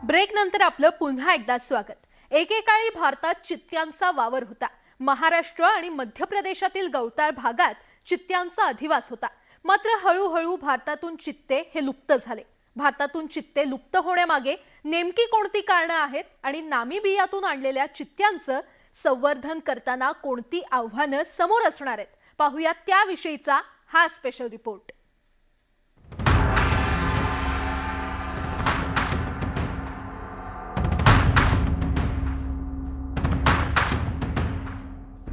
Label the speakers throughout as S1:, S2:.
S1: Break नंतर आपलं पुन्हा एकदा स्वागत। एकेकाळी भारतात चित्त्यांचा वावर होता। महाराष्ट्र आणि मध्य प्रदेशातील गवताळ भागात चित्त्यांचा अधिवास होता। मात्र हळूहळू भारतातून चित्ते हे लुप्त झाले। भारतातून चित्ते लुप्त होण्यामागे नेमकी कोणती कारणे आहेत आणि नामिबियातून आणलेल्या चित्त्यांचं संवर्धन करताना कोणती आव्हानं समोर असणार आहेत, पाहूया त्याविषयीचा हा स्पेशल रिपोर्ट।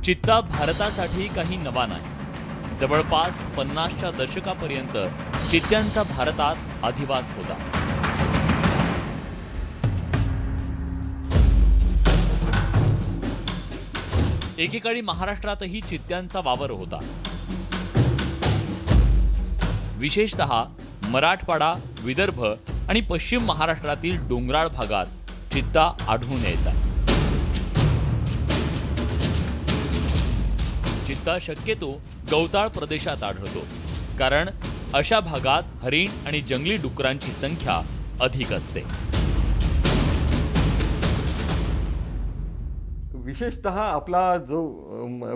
S2: चित्ता भारतासाठी काही नवा नाही। जवळपास 50च्या दशकापर्यंत चित्त्यांचा भारतात अधिवास होता। एकेकाळी महाराष्ट्रातही चित्त्यांचा वावर होता। विशेषतः मराठवाडा, विदर्भ आणि पश्चिम महाराष्ट्रातील डोंगराळ भागात चित्ता आढळून यायचा। चित्ता शक्यतो गवताळ प्रदेशात आढळतो, कारण अशा भागात हरिण आणि जंगली डुकरांची संख्या अधिक असते।
S3: विशेषतः आपला जो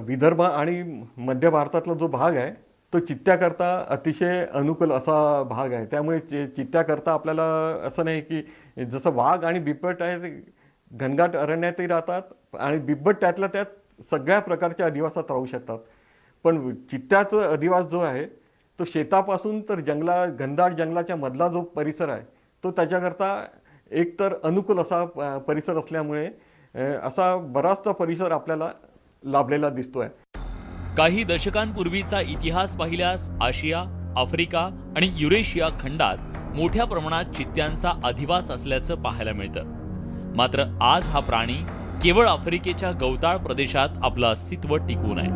S3: विदर्भ आणि मध्य भारतातला जो भाग आहे तो चित्त्याकरता अतिशय अनुकूल असा भाग आहे। त्यामुळे चित्त्याकरता आपल्याला असं नाही की जसं वाघ आणि बिबट आहे ते घनदाट अरण्यातही राहतात आणि बिबट त्यातल्या त्यात सगळ्या प्रकारच्या अधिवासात राहू शकतात। पण चित्त्याचा अधिवास जो आहे तो शेतापासून तर घनदाट जंगलाच्या मधला जो परिसर आहे तो त्याच्याकरता एकतर अनुकूल असा परिसर असल्यामुळे असा बराचसा परिसर आपल्याला लाभलेला दिसतोय।
S2: काही दशकांपूर्वीचा इतिहास पाहिल्यास आशिया, आफ्रिका आणि युरेशिया खंडात मोठ्या प्रमाणात चित्त्यांचा अधिवास असल्याचं पाहायला मिळतं। मात्र आज हा प्राणी केवळ आफ्रिकेच्या गवताळ प्रदेशात आपलं अस्तित्व टिकवून आहे।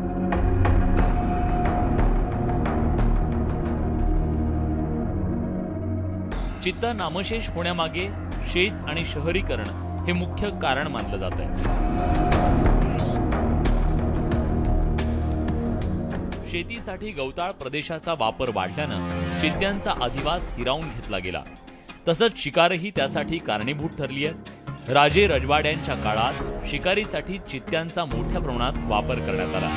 S2: चित्ता नामशेष होण्यामागे शेत आणि शहरीकरण हे मुख्य कारण मानलं जात आहे। शेतीसाठी गवताळ प्रदेशाचा वापर वाढल्यानं चित्त्यांचा अधिवास हिरावून घेतला गेला। तसंच शिकारही त्यासाठी कारणीभूत ठरली आहे। राजे रजवाड्यांच्या काळात शिकारीसाठी चित्त्यांचा मोठ्या प्रमाणात वापर करण्यात आला।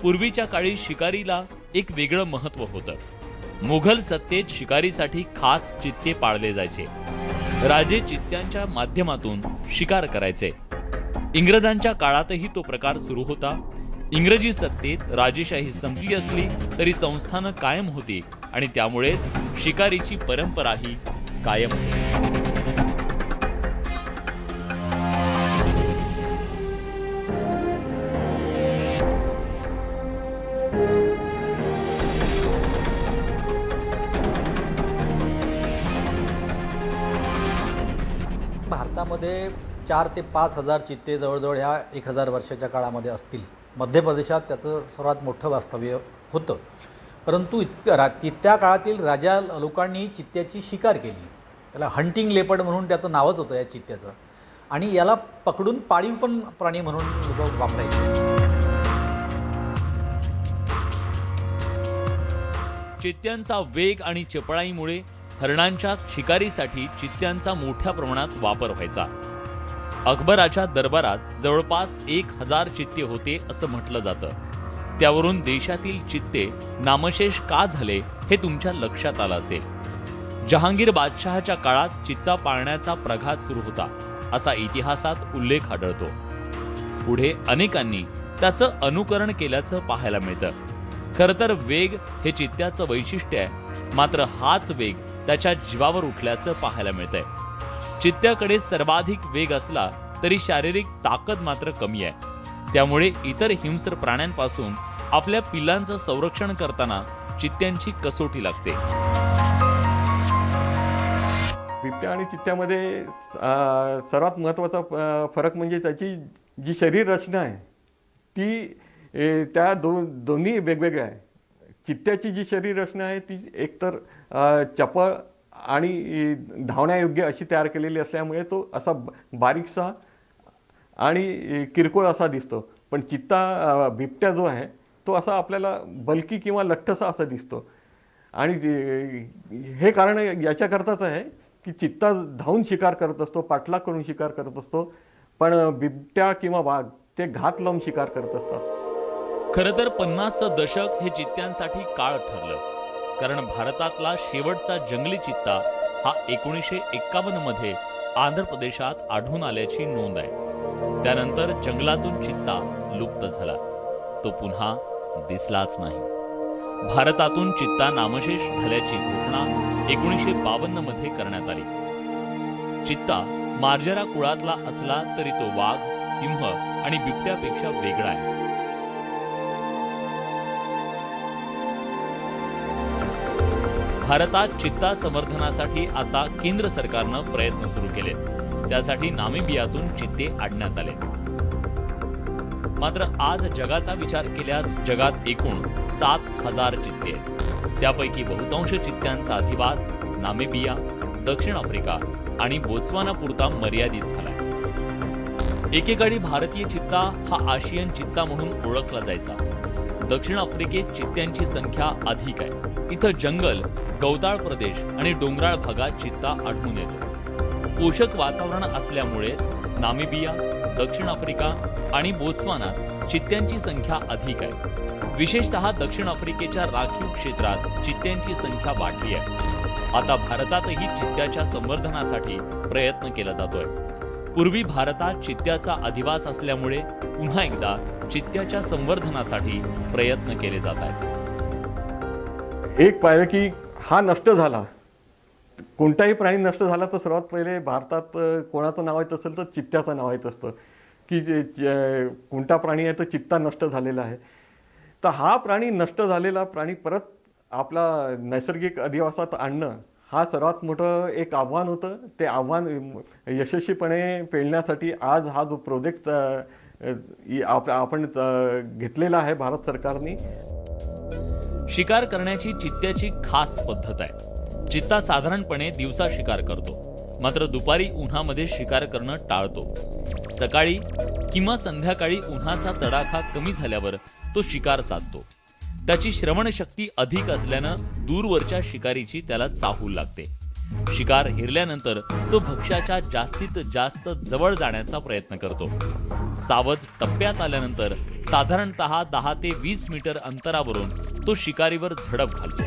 S2: पूर्वीच्या काळी शिकारीला एक वेगळं महत्त्व होतं। मुघल सत्तेत शिकारीसाठी खास चित्ते पाळले जायचे। राजे चित्त्यांच्या माध्यमातून शिकार करायचे। इंग्रजांच्या काळातही तो प्रकार सुरू होता। इंग्रजी सत्तेत राजेशाही संपली असली तरी संस्थानं कायम होती आणि त्यामुळेच शिकारीची परंपराही कायम होती।
S4: भारतामध्ये 4 ते 5 हजार चित्ते जवळजवळ ह्या 1000 वर्षाच्या काळामध्ये असतील। मध्य प्रदेशात त्याचं सर्वात मोठं वास्तव्य होतं। परंतु त्या काळातील राजा लोकांनी चित्त्याची शिकार केली। त्याला हंटिंग लेपर्ड म्हणून त्याचं नावच होतं या चित्त्याचं, आणि याला पकडून पाळीव पण प्राणी म्हणून लोक वापरायचे।
S2: चित्त्यांचा वेग आणि चपळाईमुळे हरणांच्या शिकारीसाठी चित्त्यांचा मोठ्या प्रमाणात वापर व्हायचा। अकबराच्या दरबारात जवळपास 1000 चित्ते होते असं म्हटलं जातं। त्यावरून देशातील चित्ते नामशेष का झाले हे तुमच्या लक्षात आलं असेल। जहांगीर बादशहाच्या काळात चित्ता पाळण्याचा प्रघात सुरू होता असा इतिहासात उल्लेख आढळतो। पुढे अनेकांनी त्याचं अनुकरण केल्याचं पाहायला मिळतं। खरं तर वेग हे चित्त्याचं वैशिष्ट्य आहे, मात्र हाच वेग त्याच्या जीवावर उठल्याचं पाहायला मिळतंय। चित्त्याकडे सर्वाधिक वेग असला तरी शारीरिक ताकद मात्र कमी आहे। त्यामुळे इतर हिंस्र प्राण्यांपासून आपल्या पिल्लांचं संरक्षण करताना चित्त्यांची कसोटी लागते।
S3: बिबट्या आणि चित्त्यामध्ये सर्वात महत्त्वाचा फरक म्हणजे त्याची जी शरीर रचना आहे ती त्या दोन्ही वेगवेगळ्या आहे। चित्त्याची जी शरीर रचना आहे ती एकतर चपळ आणि धावण्यायोग्य अशी तयार केलेली असल्यामुळे तो असा बारीकसा आणि किरकोळ असा दिसतो। पण बिबट्या जो आहे तो असा आपल्याला बल्की किंवा लठ्ठसा असा दिसतो. आणि हे कारण याच्याकरताच आहे की चित्ता धावून शिकार करत असतो, पाठलाग करून शिकार करत असतो, पण बिबट्या किंवा वाघ ते घात लावून शिकार करत असतात.
S2: खरं तर 50चं दशक हे चित्त्यांसाठी काळ ठरलं, कारण भारतातला शेवटचा जंगली चित्ता हा 1951 मध्ये आंध्र प्रदेशात आढळून आल्याची नोंद आहे. त्यानंतर जंगलातून चित्ता लुप्त झाला, तो पुन्हा दिसलाच नाही. भारतातून चित्ता नामशेष झाल्याची घोषणा 1952 मध्ये करण्यात आली. चित्ता मार्जरा कुळातला असला तरी तो वाघ, सिंह आणि बिबट्यापेक्षा वेगळा आहे. भारतात चित्ता संवर्धनासाठी आता केंद्र सरकारनं प्रयत्न सुरू केलेत. त्यासाठी नामिबियातून चित्ते आणण्यात आले. मात्र आज जगाचा विचार केल्यास जगात एकूण 7,000 चित्ते आहेत. त्यापैकी बहुतांश चित्त्यांचा अधिवास नामिबिया, दक्षिण आफ्रिका आणि बोत्सवाना पुरता मर्यादित झालाय. एकेकाळी भारतीय चित्ता हा आशियन चित्ता म्हणून ओळखला जायचा. दक्षिण आफ्रिकेत चित्त्यांची संख्या अधिक आहे. इथं जंगल, गवताळ प्रदेश आणि डोंगराळ भागात चित्ता आढळून येतो. पोषक वातावरण असल्यामुळेच नामिबिया, दक्षिण आफ्रिका आणि बोत्सवानात चित्त्यांची संख्या अधिक आहे. विशेषतः दक्षिण आफ्रिकेच्या राखीव क्षेत्रात चित्त्यांची संख्या वाढली आहे. आता भारतातही चित्त्याच्या संवर्धनासाठी प्रयत्न केला जातोय. पूर्वी भारतात चित्त्याचा अधिवास असल्यामुळे पुन्हा एकदा चित्त्याच्या संवर्धनासाठी प्रयत्न केले जात आहेत.
S3: एक पाहिलं की हा नष्ट झाला, कोणताही प्राणी नष्ट झाला तर सर्वात पहिले भारतात कोणाचं नाव येत असेल तर चित्त्याचं नाव येत असतं की कोणता प्राणी आहे तर चित्ता नष्ट झालेला आहे. तर हा प्राणी नष्ट झालेला प्राणी परत आपला नैसर्गिक अधिवासात आणणं हा सर्वात मोठं एक आव्हान होतं. ते आव्हान यशस्वीपणे पेलण्यासाठी आज हा जो प्रोजेक्ट आपण घेतलेला आहे भारत सरकारने.
S2: शिकार करण्याची चित्त्याची खास पद्धत आहे. चित्ता साधारणपणे दिवसा शिकार करतो, मात्र दुपारी उन्हामध्ये शिकार करणं टाळतो. सकाळी किंवा संध्याकाळी उन्हाचा तडाखा कमी झाल्यावर तो शिकार साधतो. त्याची श्रवणशक्ती अधिक असल्यानं दूरवरच्या शिकारीची त्याला चाहूल लागते. शिकार हिरल्यानंतर तो भक्ष्याच्या जास्तीत जास्त जवळ जाण्याचा प्रयत्न करतो. सावज टप्प्यात आल्यानंतर साधारणतः 10 ते 20 मीटर अंतरावरून तो शिकारीवर झडप घालतो.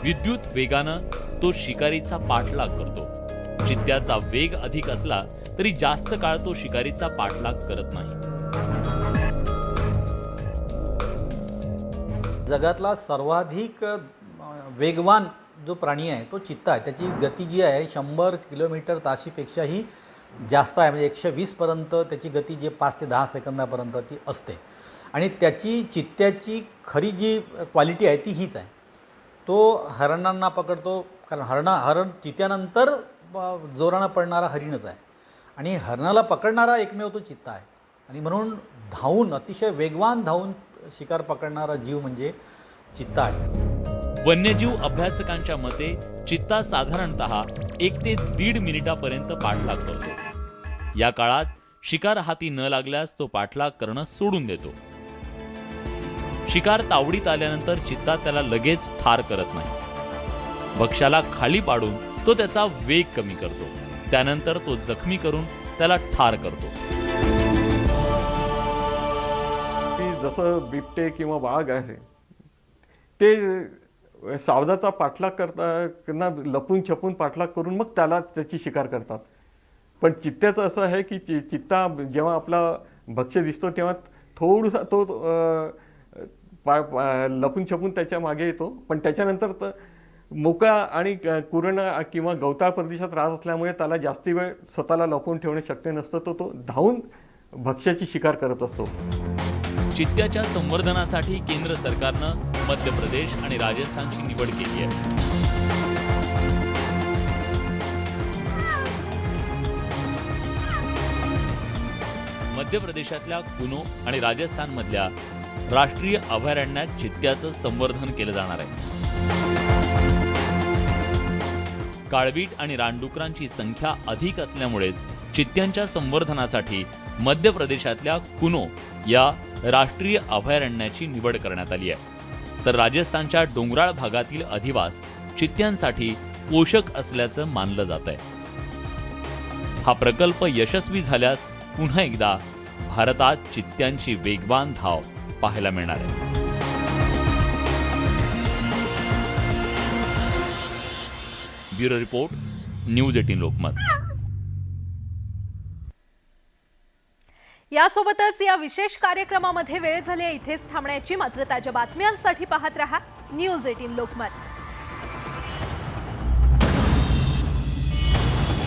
S2: विद्युत वेगानं तो शिकारीचा पाठलाग करतो. चित्त्याचा वेग अधिक असला तरी जास्त काळ तो शिकारीचा पाठलाग करत नाही.
S4: जगातला सर्वाधिक वेगवान जो प्राणी आहे तो चित्ता आहे. त्याची गती जी आहे 100 किलोमीटर ताशीपेक्षाही जास्त आहे. म्हणजे 120 पर्यंत त्याची गती जी 5 ते 10 सेकंदापर्यंत ती असते. आणि त्याची चित्त्याची खरी जी क्वालिटी आहे ती हीच आहे. तो हरणांना पकडतो, कारण हरण चित्त्यानंतर जोरानं पडणारा हरिणच आहे. आणि हरणाला पकडणारा एकमेव तो चित्ता आहे. आणि म्हणून धावून अतिशय वेगवान धावून शिकार पकडणारा जीव म्हणजे चित्ता आहे.
S2: वन्यजीव अभ्यासकांच्या मते चित्ता साधारणतः 1 ते 1.5 मिनिटापर्यंत पाठलाग करतो. या काळात शिकार हाती न लागल्यास तो पाठलाग करणं सोडून देतो. शिकार तावडीत आल्यानंतर चित्ता त्याला लगेच ठार करत नाही. भक्ष्याला खाली पाडून तो त्याचा वेग कमी करतो. त्यानंतर तो जखमी करून त्याला ठार करतो.
S3: जसं बिबटे किंवा वाघ आहे ते सावजाचा पाठलाग करता लपून छपून पाठलाग करून मग त्याला त्याची शिकार करतात. पण चित्त्याचं असं आहे की चित्ता जेव्हा आपला भक्ष्य दिसतो तेव्हा थोडासा तो लपून छपून त्याच्या मागे येतो. पण त्याच्यानंतर तर मोकळा आणि कुरण किंवा गवताळ प्रदेशात राहत असल्यामुळे त्याला जास्ती वेळ स्वतःला लपवून ठेवणे शक्य नसतं. तो धावून भक्ष्याची शिकार करत असतो.
S2: चित्त्याच्या संवर्धनासाठी केंद्र सरकारनं मध्य प्रदेश आणि राजस्थानची निवड केली आहे. मध्य प्रदेशातल्या कुनो आणि राजस्थानमधल्या राष्ट्रीय अभयारण्यात चित्त्याचं संवर्धन केलं जाणार आहे. काळवीट आणि रानडुकरांची संख्या अधिक असल्यामुळेच चित्त्यांच्या संवर्धनासाठी मध्य प्रदेशातल्या कुनो या राष्ट्रीय अभयारण्याची निवड करण्यात आली आहे, तर राजस्थानच्या डोंगराळ भागातील अधिवास चित्त्यांसाठी पोषक असल्याचं मानलं जात आहे. हा प्रकल्प यशस्वी झाल्यास पुन्हा एकदा भारतात चित्त्यांची वेगवान धाव पाहायला मिळणार आहे. Bureau report, news 18 Lokmat.
S1: यासोबतच या विशेष कार्यक्रमामध्ये वेळ झाली आहे इथेच थांबण्याची. मात्र ताज्या बातम्यांसाठी पाहत रहा न्यूज 18 लोकमत.